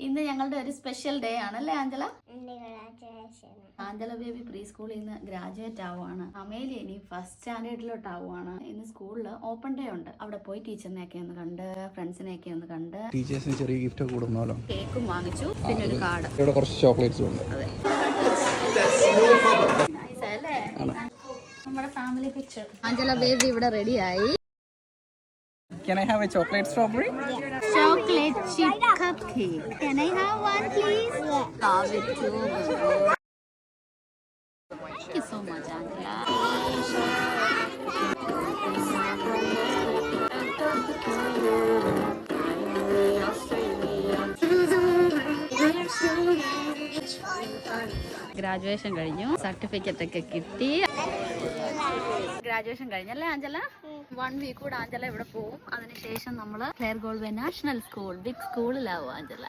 ഇന്ന് ഞങ്ങളുടെ ഒരു സ്പെഷ്യൽ ഡേ ആണല്ലേ ആഞ്ചല? ആഞ്ചല ബേബി പ്രീ സ്കൂളിൽ നിന്ന് ഗ്രാജുവേറ്റ് ആവുകയാണ്. അമേലി ഇനി ഫസ്റ്റ് സ്റ്റാൻഡേർഡിലോട്ട് ആവുകയാണ്. ഇന്ന് സ്കൂളിൽ ഓപ്പൺ ഡേ ഉണ്ട്. അവിടെ പോയി ടീച്ചറിനെയൊക്കെ ഒന്ന് കണ്ട് ഫ്രണ്ട്സിനെയൊക്കെ ഒന്ന് കണ്ട് ടീച്ചേഴ്സിന് ചെറിയ ഗിഫ്റ്റ് ഒക്കെ കൊടുക്കുന്നല്ലോ. കേക്കും വാങ്ങിച്ചു, പിന്നെ ഒരു കാർഡ്. ഇവിടെ കുറച്ച് ചോക്ലേറ്റ്സും ഉണ്ട്. അതെ, അല്ലേ നമ്മുടെ ഫാമിലി പിക്ചർ. ആഞ്ചല ബേബി ഇവിടെ റെഡിയായി. Can I have a chocolate strawberry? Yeah. Chocolate chip cupcake. Can I have one, please? Yeah. Love it too. Thank you so much, Angela. Graduation കഴിഞ്ഞു, സർട്ടിഫിക്കറ്റ് ഒക്കെ കിട്ടി. ഗ്രാജുവേഷൻ കഴിഞ്ഞല്ലേ Angela? 1 week കൂടെ Angela ഇവിടെ പോവും. അതിനുശേഷം നമ്മള് Clare Galway national school big സ്കൂളിലാവും ആഞ്ചല.